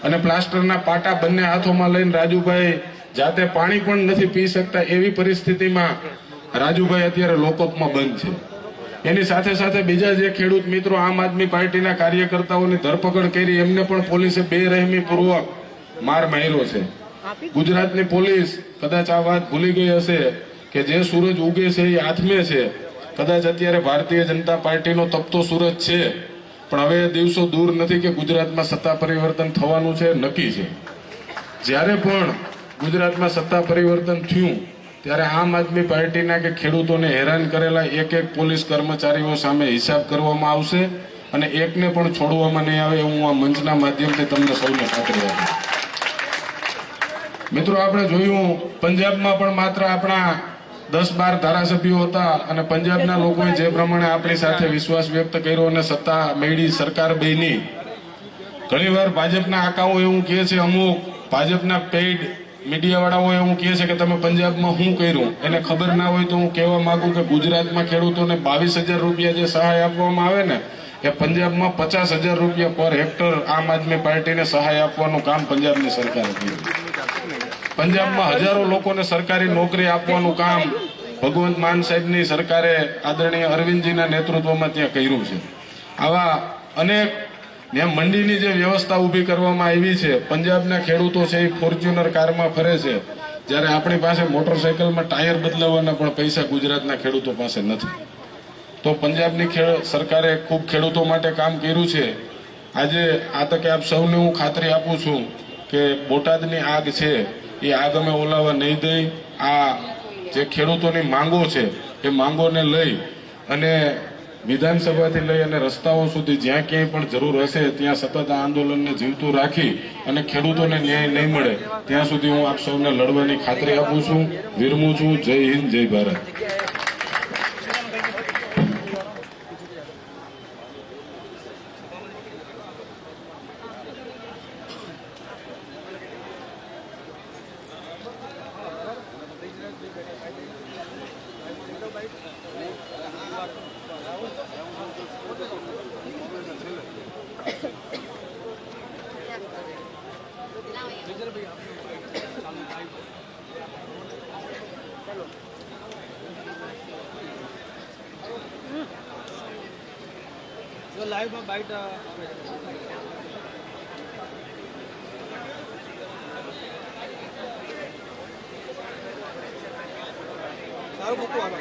અને પ્લાસ્ટરના પાટા બંને હાથોમાં લઈને રાજુભાઈ જાતે પાણી પણ નથી પી શકતા એવી પરિસ્થિતિમાં રાજુભાઈ અત્યારે લોકઅપમાં બંધ છે। એની સાથે સાથે બીજા જે ખેડૂત મિત્રો આમ આદમી પાર્ટીના કાર્યકર્તાઓની ધરપકડ કરી એમને પણ પોલીસે બેરહેમીપૂર્વક માર માર્યો છે। ગુજરાતની પોલીસ કદાચ આ વાત ભૂલી ગઈ હશે કે જે સૂરજ ઉગે છે એ આથમે છે। કદાચ અત્યારે ભારતીય જનતા પાર્ટીનો તપતો સૂરજ છે, પણ હવે દિવસો દૂર નથી કે ગુજરાતમાં સત્તા પરિવર્તન થવાનું છે, નક્કી છે। જ્યારે પણ ગુજરાતમાં સત્તા પરિવર્તન થયું ત્યારે આમ આદમી પાર્ટીના કે ખેડૂતોને હેરાન કરેલા એક એક પોલીસ કર્મચારીઓ સામે હિસાબ કરવામાં આવશે અને એકને પણ છોડવામાં નહીં આવે હું આ મંચના માધ્યમથી તમને સૌને ખાતરી આપું। મિત્રો, આપણે જોયું પંજાબમાં પણ માત્ર આપણા 10-12 ધારાસભ્યો હતા અને પંજાબના લોકોએ જે પ્રમાણે આપણી સાથે વિશ્વાસ વ્યક્ત કર્યો અને સત્તા મેળવી, સરકાર બની। ઘણીવાર ભાજપના આકાઓ એવું કહે છે, અમુક ભાજપના પેઇડ મીડિયાવાળાઓ એવું કહે છે કે તમે પંજાબમાં શું કર્યું, એને ખબર ના હોય તો હું કહેવા માંગુ કે ગુજરાતમાં ખેડૂતોને 22,000 રૂપિયા જે સહાય આપવામાં આવે ને એ પંજાબમાં 50,000 રૂપિયા પર હેક્ટર આમ આદમી પાર્ટીને સહાય આપવાનું કામ પંજાબની સરકારે કર્યું। પંજાબમાં હજારો લોકોને સરકારી નોકરી આપવાનું કામ ભગવંત માન સાહેબની સરકારે આદરણીય અરવિંદજીના નેતૃત્વમાં ત્યાં કર્યું છે। આવા અનેક ત્યાં મંડીની જે વ્યવસ્થા ઊભી કરવામાં આવી છે। પંજાબના ખેડૂતો છે એ ફોર્ચ્યુનર કારમાં ફરે છે, જ્યારે આપણી પાસે મોટરસાયકલમાં ટાયર બદલાવવાના પણ પૈસા ગુજરાતના ખેડૂતો પાસે નથી। તો પંજાબની સરકારે ખૂબ ખેડૂતો માટે કામ કર્યું છે। આજે આ તકે આપ સૌને હું ખાતરી આપું છું કે બોટાદની આગ છે એ આગ અમે ઓલાવવા નહીં દઈ। આ જે ખેડૂતોની માંગો છે એ માંગોને લઈ અને વિધાનસભાથી લઈ અને રસ્તાઓ સુધી જ્યાં ક્યાંય પણ જરૂર હશે ત્યાં સતત આ આંદોલનને જીવતું રાખી અને ખેડૂતોને ન્યાય નહીં મળે ત્યાં સુધી હું આપ સૌને લડવાની ખાતરી આપું છું। વિરમું છું। જય હિન્દ, જય ભારત। लाइव में बाइट सारू बकू आलो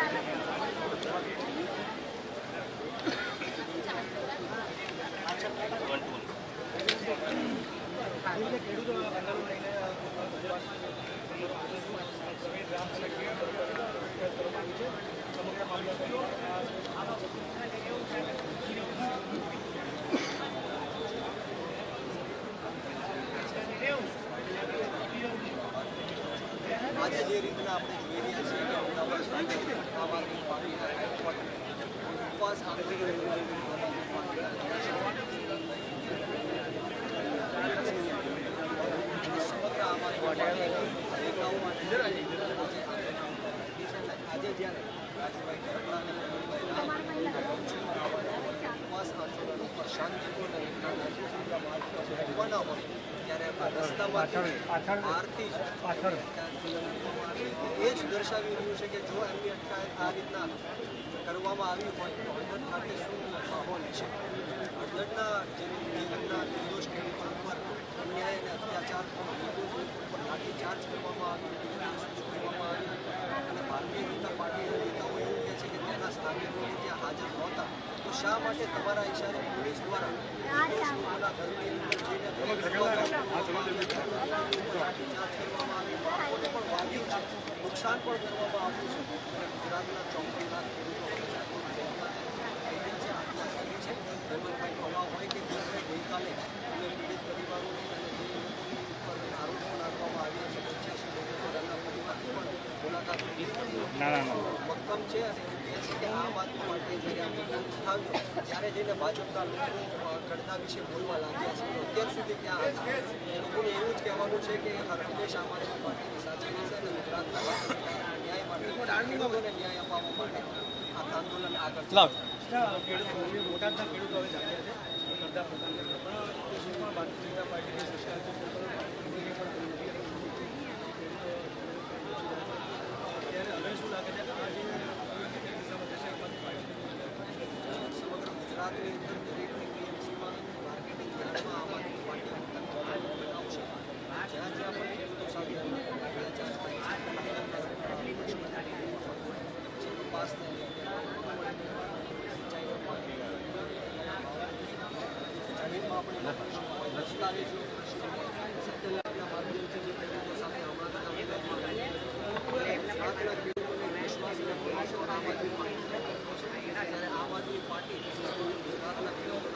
આજે જે રીતના આપણે જોઈ રહ્યા છીએ કે અમદાવાદ આમ આદમી પાર્ટીના ઉપવાસ આંદોલન સમગ્ર આમ આદમી પાર્ટીના નેતાઓ માટે આજે જ્યારે રાજુભાઈ કરપડાને ઉપવાસ આંદોલન ઉપર શાંતિપૂર્ણ રીતના હોવાના હોય ત્યારે રસ્તામાં આરતી એ જ દર્શાવી રહ્યું છે કે જો એમની અટકાયત આ રીતના કરવામાં આવી હોય તો હળવદ ખાતે શું માહોલ છે। હળવદના જે નિર્દોષ ખેડૂતો ઉપર અન્યાય અને અત્યાચાર ઉપર લાઠીચાર્જ કરવામાં આવ્યું અને ભારતીય જનતા પાર્ટીના નેતાઓ એવું કહે છે કે તેના સ્થાનિકો ત્યાં હાજર નહોતા તો શા માટે તમારા ઇશારે પોલીસ દ્વારા લોકોના ઘરની અંદર જઈને લાઠીચાર્જ કરવામાં આવ્યું, બાળકોને પણ વાગ્યું છે, નુકસાન પણ કરવામાં આવ્યું છે। ગુજરાતના 54 લાખ ખેડૂતો હોય કે ગઈકાલે અમે પીડિત પરિવારોને અને જે ઉપર આરોપો નાખવામાં આવ્યા છે 85 લોકોના પરિવારની પણ મુલાકાત મક્કમ છે અને એવું કહે છે કે આ વાત માટે જ્યારે આ મુદ્દો ઉઠાવ્યો ત્યારે જઈને ભાજપના લોકો કરતા વિશે બોલવા લાગ્યા છે। અત્યાર સુધી ક્યાં હતા એ લોકોને એવું જ કહેવાનું છે કે હંમેશા અમારી પાર્ટીની સાચી રહેશે અને ગુજરાતના ન્યાય માટે ખેડૂતોને ન્યાય અપાવવા માટે આ આંદોલન આગળ ખેડૂતો મોટા ખેડૂતો હવે જાગ્યા છે સરદાર પ્રધાન ભારતીય જનતા પાર્ટીની ગુજરાતની અંદર દરેકની PMCમાં માર્કેટિંગ યાર્ડમાં આમ આદમી પાર્ટી બનાવશે. જ્યાં જ્યાં પણ ખેડૂતો સાથે અત્યાચાર થાય છે, તપાસ જમીનમાં આપણે દસ્તાવેજો સત્યના માધ્યમથી જે ખેડૂતો સાથે હમણાં ખેડૂતોને વિશ્વાસ રાખવાનો આમ આદમી પાર્ટી જ્યારે આમ આદમી પાર્ટી ગુજરાતના ખેડૂતો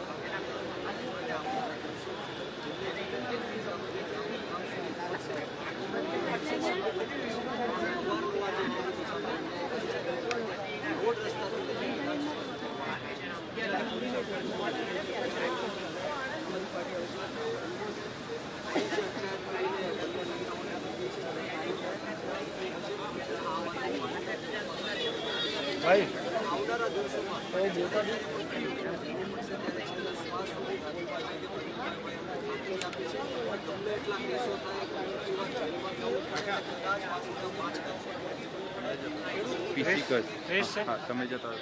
રોડ રસ્તાથી ભાઈ આવનારા દિવસોમાં ત્યારે છેલ્લા શ્વાસ સુધી આપી છે. ગમે એટલા કેસો થાય જેલમાં જવું કદાચ પાછું 5 પીસી કર હા તમે જતા